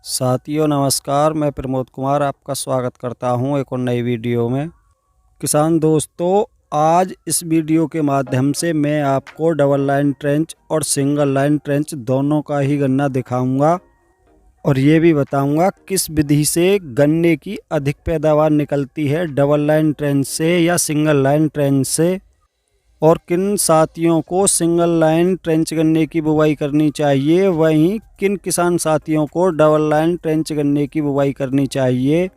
साथियों नमस्कार, मैं प्रमोद कुमार आपका स्वागत करता हूं एक और नई वीडियो में। किसान दोस्तों, आज इस वीडियो के माध्यम से मैं आपको डबल लाइन ट्रेंच और सिंगल लाइन ट्रेंच दोनों का ही गन्ना दिखाऊंगा और ये भी बताऊंगा किस विधि से गन्ने की अधिक पैदावार निकलती है, डबल लाइन ट्रेंच से या सिंगल लाइन ट्रेंच से, और किन साथियों को सिंगल लाइन ट्रेंच गन्ने की बुवाई करनी चाहिए, वहीं किन किसान साथियों को डबल लाइन ट्रेंच गन्ने की बुवाई करनी चाहिए।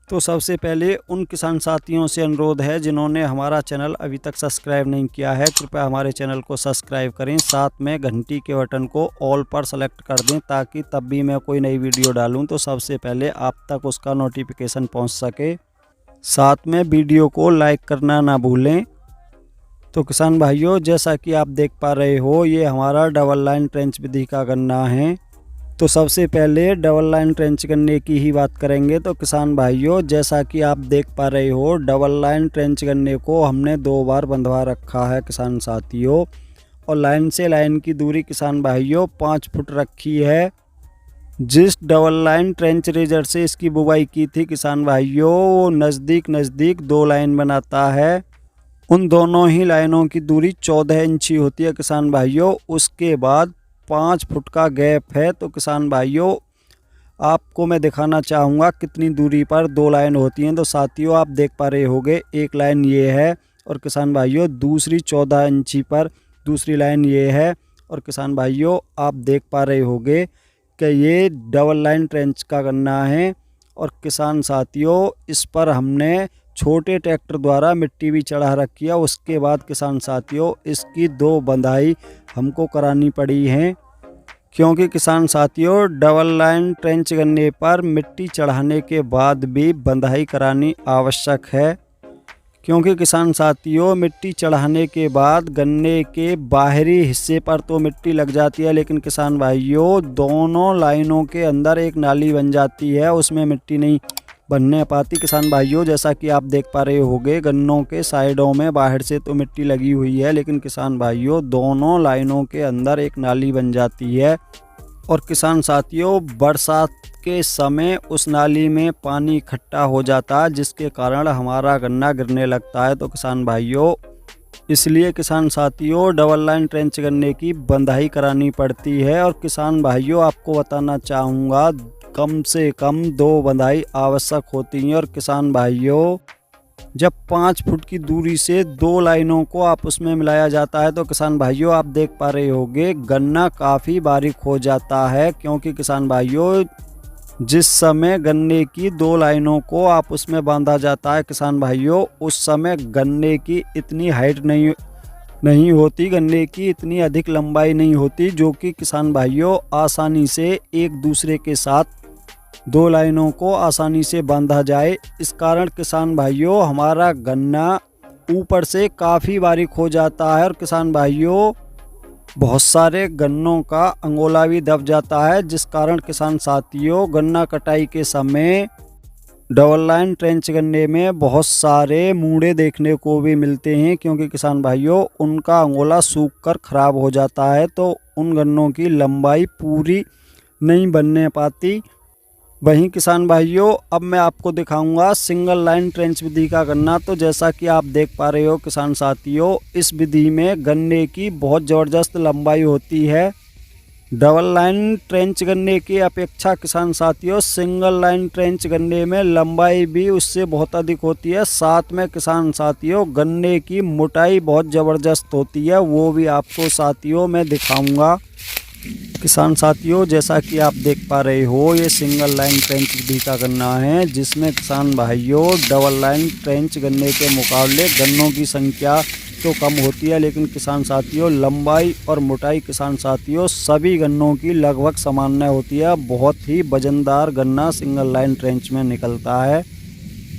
तो सबसे पहले उन किसान साथियों से अनुरोध है जिन्होंने हमारा चैनल अभी तक सब्सक्राइब नहीं किया है, कृपया हमारे चैनल को सब्सक्राइब करें, साथ में घंटी के बटन को ऑल पर सेलेक्ट कर दें ताकि तब भी मैं कोई नई वीडियो डालूं तो सबसे पहले आप तक उसका नोटिफिकेशन पहुंच सके। साथ में वीडियो को लाइक करना ना भूलें। तो किसान भाइयों, जैसा कि आप देख पा रहे हो, ये हमारा डबल लाइन ट्रेंच विधि का गन्ना है। तो सबसे पहले डबल लाइन ट्रेंच गन्ने की ही बात करेंगे। तो किसान भाइयों, जैसा कि आप देख पा रहे हो, डबल लाइन ट्रेंच गन्ने को हमने 2 बार बंधवा रखा है किसान साथियों, और लाइन से लाइन की दूरी किसान भाइयों 5 फुट रखी है। जिस डबल लाइन ट्रेंच रेजर से इसकी बुवाई की थी किसान भाइयों, वो नज़दीक 2 लाइन बनाता है। उन दोनों ही लाइनों की दूरी 14 इंची होती है किसान भाइयों। उसके बाद 5 फुट का गैप है। तो किसान भाइयों, आपको मैं दिखाना चाहूँगा कितनी दूरी पर 2 लाइन होती हैं। तो साथियों, आप देख पा रहे होंगे, एक लाइन ये है और किसान भाइयों दूसरी 14 इंची पर दूसरी लाइन ये है। और किसान भाइयों, आप देख पा रहे होंगे कि ये डबल लाइन ट्रेंच का गन्ना है। और किसान साथियों, इस पर हमने छोटे ट्रैक्टर द्वारा मिट्टी भी चढ़ा रखी है। उसके बाद किसान साथियों, इसकी 2 बंधाई हमको करानी पड़ी हैं, क्योंकि किसान साथियों डबल लाइन ट्रेंच गन्ने पर मिट्टी चढ़ाने के बाद भी बंधाई करानी आवश्यक है। क्योंकि किसान साथियों, मिट्टी चढ़ाने के बाद गन्ने के बाहरी हिस्से पर तो मिट्टी लग जाती है, लेकिन किसान भाइयों दोनों लाइनों के अंदर एक नाली बन जाती है, उसमें मिट्टी नहीं बनने पाती। किसान भाइयों, जैसा कि आप देख पा रहे होंगे, गन्नों के साइडों में बाहर से तो मिट्टी लगी हुई है, लेकिन किसान भाइयों दोनों लाइनों के अंदर एक नाली बन जाती है। और किसान साथियों, बरसात के समय उस नाली में पानी इकट्ठा हो जाता है, जिसके कारण हमारा गन्ना गिरने लगता है। तो किसान भाइयों, इसलिए किसान साथियों डबल लाइन ट्रेंच गन्ने की बंधाई करानी पड़ती है। और किसान भाइयों, आपको बताना चाहूँगा, कम से कम 2 बंधाई आवश्यक होती हैं। और किसान भाइयों, जब 5 फुट की दूरी से 2 लाइनों को आप उसमें मिलाया जाता है, तो किसान भाइयों आप देख पा रहे होंगे गन्ना काफ़ी बारीक हो जाता है। क्योंकि किसान भाइयों, जिस समय गन्ने की 2 लाइनों को आप उसमें बांधा जाता है किसान भाइयों, उस समय गन्ने की इतनी हाइट नहीं होती, गन्ने की इतनी अधिक लंबाई नहीं होती, जो कि किसान भाइयों आसानी से एक दूसरे के साथ 2 लाइनों को आसानी से बांधा जाए। इस कारण किसान भाइयों हमारा गन्ना ऊपर से काफ़ी बारीक हो जाता है। और किसान भाइयों, बहुत सारे गन्नों का अंगोला भी दब जाता है, जिस कारण किसान साथियों गन्ना कटाई के समय डबल लाइन ट्रेंच गन्ने में बहुत सारे मूड़े देखने को भी मिलते हैं। क्योंकि किसान भाइयों उनका अंगोला सूख कर ख़राब हो जाता है, तो उन गन्नों की लंबाई पूरी नहीं बनने पाती। वहीं किसान भाइयों, अब मैं आपको दिखाऊंगा सिंगल लाइन ट्रेंच विधि का गन्ना। तो जैसा कि आप देख पा रहे हो किसान साथियों, इस विधि में गन्ने की बहुत ज़बरदस्त लंबाई होती है। डबल लाइन ट्रेंच गन्ने की अपेक्षा किसान साथियों सिंगल लाइन ट्रेंच गन्ने में लंबाई भी उससे बहुत अधिक होती है। साथ में किसान साथियों गन्ने की मोटाई बहुत ज़बरदस्त होती है, वो भी आपको साथियों मैं दिखाऊंगा। किसान साथियों, जैसा कि आप देख पा रहे हो, ये सिंगल लाइन ट्रेंच विधि का गन्ना है, जिसमें किसान भाइयों डबल लाइन ट्रेंच गन्ने के मुकाबले गन्नों की संख्या तो कम होती है, लेकिन किसान साथियों लंबाई और मोटाई किसान साथियों सभी गन्नों की लगभग सामान्य होती है। बहुत ही वजनदार गन्ना सिंगल लाइन ट्रेंच में निकलता है।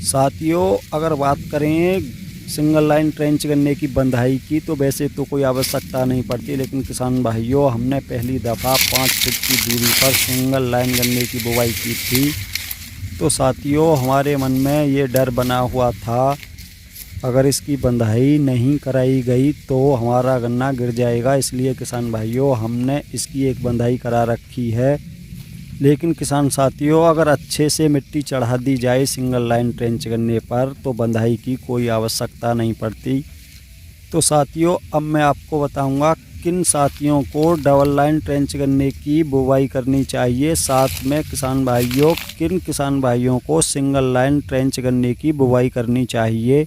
साथियों, अगर बात करें सिंगल लाइन ट्रेंच गन्ने की बंधाई की, तो वैसे तो कोई आवश्यकता नहीं पड़ती, लेकिन किसान भाइयों हमने पहली दफ़ा 5 फुट की दूरी पर सिंगल लाइन गन्ने की बुवाई की थी। तो साथियों, हमारे मन में ये डर बना हुआ था, अगर इसकी बंधाई नहीं कराई गई तो हमारा गन्ना गिर जाएगा। इसलिए किसान भाइयों हमने इसकी एक बंधाई करा रखी है। लेकिन किसान साथियों, अगर अच्छे से मिट्टी चढ़ा दी जाए सिंगल लाइन ट्रेंच करने पर तो बंधाई की कोई आवश्यकता नहीं पड़ती। तो साथियों, अब मैं आपको बताऊंगा किन साथियों को डबल लाइन ट्रेंच करने की बुवाई करनी चाहिए, साथ में किसान भाइयों किन किसान भाइयों को सिंगल लाइन ट्रेंच करने की बुवाई करनी चाहिए।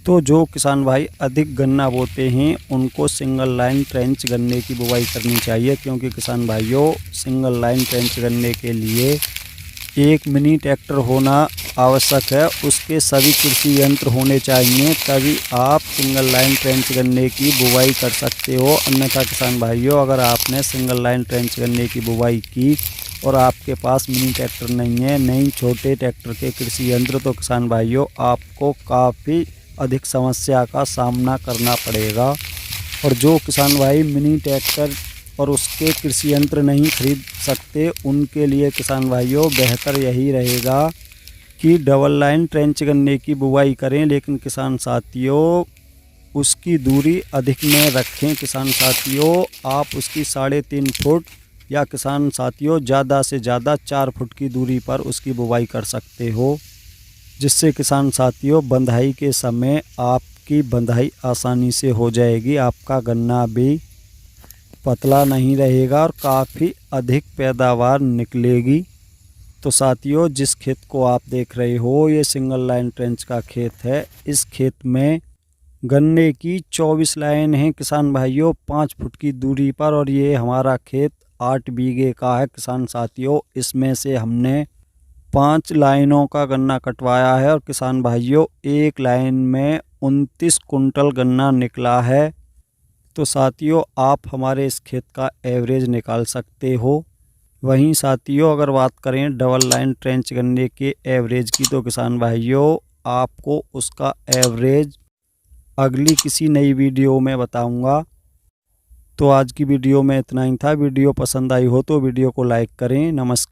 तो जो किसान भाई अधिक गन्ना बोते हैं उनको सिंगल लाइन ट्रेंच गन्ने की बुवाई करनी चाहिए, क्योंकि किसान भाइयों सिंगल लाइन ट्रेंच गन्ने के लिए एक मिनी ट्रैक्टर होना आवश्यक है। उसके सभी कृषि यंत्र होने चाहिए, तभी आप सिंगल लाइन ट्रेंच गन्ने की बुवाई कर सकते हो। अन्यथा किसान भाइयों, अगर आपने सिंगल लाइन ट्रेंच गन्ने की बुवाई की और आपके पास मिनी ट्रैक्टर नहीं है, नहीं छोटे ट्रैक्टर के कृषि यंत्र, तो किसान भाइयों आपको काफ़ी अधिक समस्या का सामना करना पड़ेगा। और जो किसान भाई मिनी ट्रैक्टर और उसके कृषि यंत्र नहीं खरीद सकते, उनके लिए किसान भाइयों बेहतर यही रहेगा कि डबल लाइन ट्रेंच गन्ने की बुवाई करें, लेकिन किसान साथियों उसकी दूरी अधिक में रखें। किसान साथियों आप उसकी 3.5 फुट या किसान साथियों ज़्यादा से ज़्यादा 4 फुट की दूरी पर उसकी बुवाई कर सकते हो, जिससे किसान साथियों बंधाई के समय आपकी बंधाई आसानी से हो जाएगी। आपका गन्ना भी पतला नहीं रहेगा और काफ़ी अधिक पैदावार निकलेगी। तो साथियों, जिस खेत को आप देख रहे हो ये सिंगल लाइन ट्रेंच का खेत है। इस खेत में गन्ने की 24 लाइन है किसान भाइयों 5 फुट की दूरी पर, और ये हमारा खेत 8 बीघे का है किसान साथियों। इसमें से हमने 5 लाइनों का गन्ना कटवाया है और किसान भाइयों एक लाइन में 29 कुंटल गन्ना निकला है। तो साथियों आप हमारे इस खेत का एवरेज निकाल सकते हो। वहीं साथियों अगर बात करें डबल लाइन ट्रेंच गन्ने के एवरेज की, तो किसान भाइयों आपको उसका एवरेज अगली किसी नई वीडियो में बताऊंगा। तो आज की वीडियो में इतना ही था। वीडियो पसंद आई हो तो वीडियो को लाइक करें। नमस्कार।